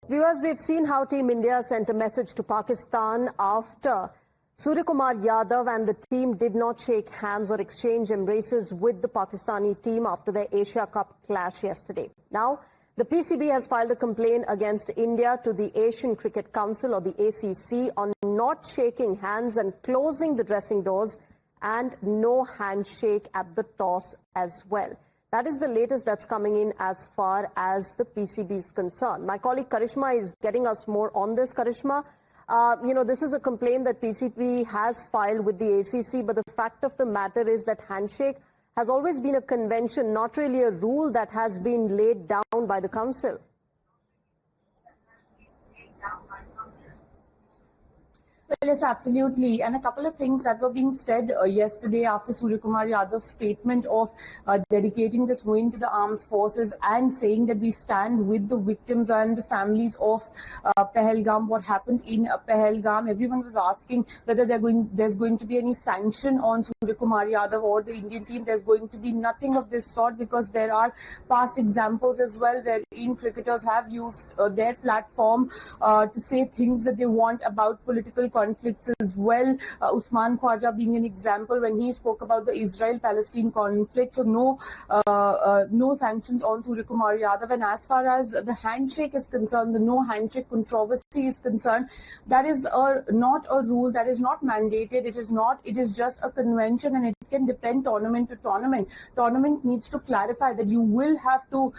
Viewers, we've seen how Team India sent a message to Pakistan after Suryakumar Yadav and the team did not shake hands or exchange embraces with the Pakistani team after their Asia Cup clash yesterday. Now, the PCB has filed a complaint against India to the Asian Cricket Council or the ACC on not shaking hands and closing the dressing doors and no handshake at the toss as well. That is the latest that's coming in as far as the PCB is concerned. My colleague Karishma is getting us more on this. Karishma, this is a complaint that PCB has filed with the ACC, but the fact of the matter is that handshake has always been a convention, not really a rule that has been laid down by the council. Well, yes, absolutely. And a couple of things that were being said yesterday after Suryakumar Yadav's statement of dedicating this win to the armed forces and saying that we stand with the victims and the families of Pahalgam, what happened in Pahalgam. Everyone was asking whether there's going to be any sanction on Suryakumar Yadav or the Indian team. There's going to be nothing of this sort because there are past examples as well wherein cricketers have used their platform to say things that they want about political conflicts as well. Usman Khwaja being an example when he spoke about the Israel-Palestine conflict. So no sanctions on Suryakumar Yadav. And as far as the handshake is concerned, the no handshake controversy is concerned, that is not a rule, that is not mandated. It is just a convention and it can depend tournament to tournament. Tournament needs to clarify that you will have to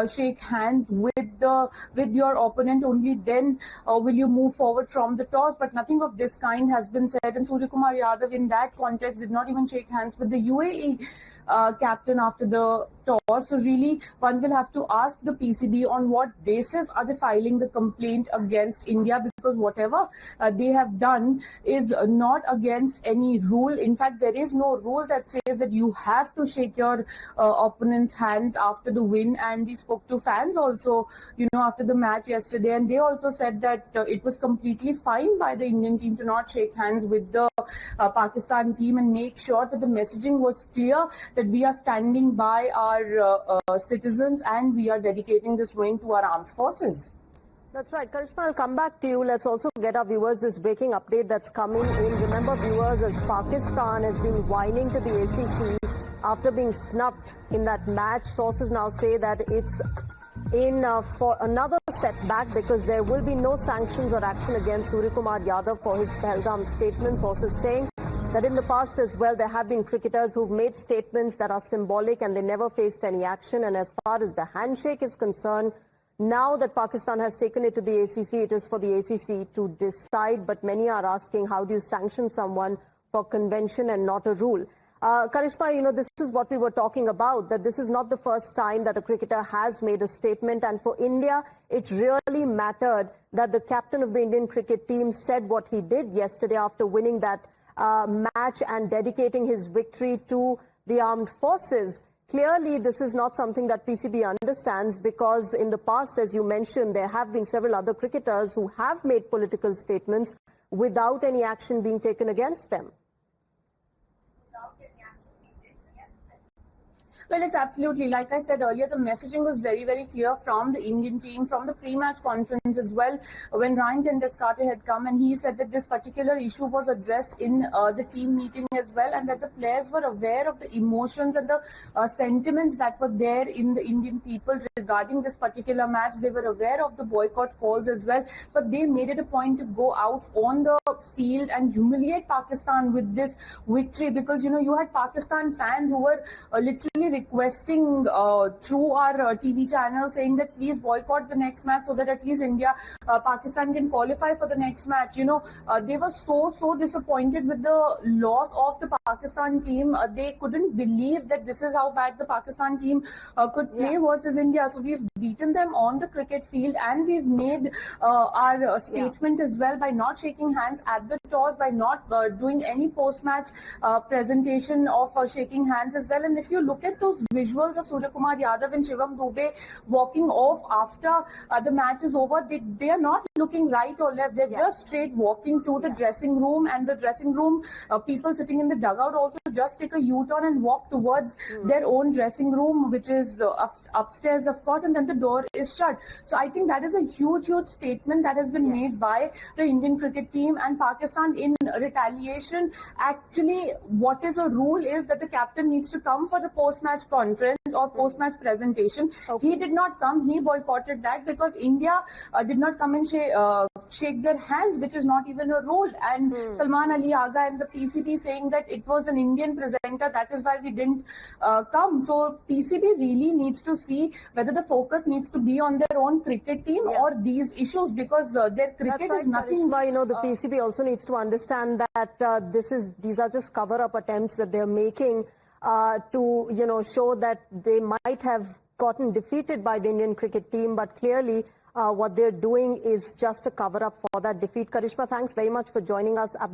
shake hands with your opponent. Only then will you move forward from the toss. But nothing of this kind has been said, and Suryakumar Yadav in that context did not even shake hands with the UAE captain after the toss. So really, one will have to ask the PCB on what basis are they filing the complaint against India, because whatever they have done is not against any rule. In fact, there is no rule that says that you have to shake your opponent's hands after the win. And we spoke to fans also, after the match yesterday, and they also said that it was completely fine by the Indian team to not shake hands with the Pakistan team and make sure that the messaging was clear that we are standing by our citizens and we are dedicating this win to our armed forces. That's right. Karishma, I'll come back to you. Let's also get our viewers this breaking update that's coming in. Remember, viewers, as Pakistan has been whining to the ACC after being snubbed in that match, sources now say that it's in for another setback because there will be no sanctions or action against Suryakumar Yadav for his Pahalgam statements. Sources saying that in the past as well, there have been cricketers who've made statements that are symbolic and they never faced any action. And as far as the handshake is concerned, now that Pakistan has taken it to the ACC, it is for the ACC to decide. But many are asking, how do you sanction someone for convention and not a rule? Karishma, this is what we were talking about, that this is not the first time that a cricketer has made a statement. And for India, it really mattered that the captain of the Indian cricket team said what he did yesterday after winning that match and dedicating his victory to the armed forces. Clearly, this is not something that PCB understands because in the past, as you mentioned, there have been several other cricketers who have made political statements without any action being taken against them. Well, it's absolutely, like I said earlier, the messaging was very, very clear from the Indian team, from the pre-match conference as well, when Ryan ten Doeschate had come and he said that this particular issue was addressed in the team meeting as well, and that the players were aware of the emotions and the sentiments that were there in the Indian people regarding this particular match. They were aware of the boycott calls as well, but they made it a point to go out on the field and humiliate Pakistan with this victory because, you had Pakistan fans who were literally requesting through our TV channel saying that please boycott the next match so that at least Pakistan can qualify for the next match. They were so disappointed with the loss of the Pakistan team. They couldn't believe that this is how bad the Pakistan team could play versus India. So we've beaten them on the cricket field and we've made our statement as well by not shaking hands at the toss, by not doing any post-match presentation of shaking hands as well. And if you look at those visuals of Suryakumar Yadav and Shivam Dube walking off after the match is over, they are not looking right or left. They're just straight walking to the dressing room, and the dressing room people sitting in the dugout also just take a U-turn and walk towards their own dressing room, which is upstairs, of course. And then the the door is shut. So I think that is a huge statement that has been made by the Indian cricket team, and Pakistan in retaliation. Actually, what is a rule is that the captain needs to come for the post-match conference or post-match presentation. He did not come. He boycotted that because India did not come and shake their hands, which is not even a rule. And Salman Ali Agha and the PCB saying that it was an Indian presenter, that is why we didn't come. So PCB really needs to see whether the focus needs to be on their own cricket team or these issues, because their cricket is nothing. Karishma, the PCB also needs to understand that these are just cover-up attempts that they're making to show that they might have gotten defeated by the Indian cricket team, but clearly what they're doing is just a cover-up for that defeat. Karishma, thanks very much for joining us at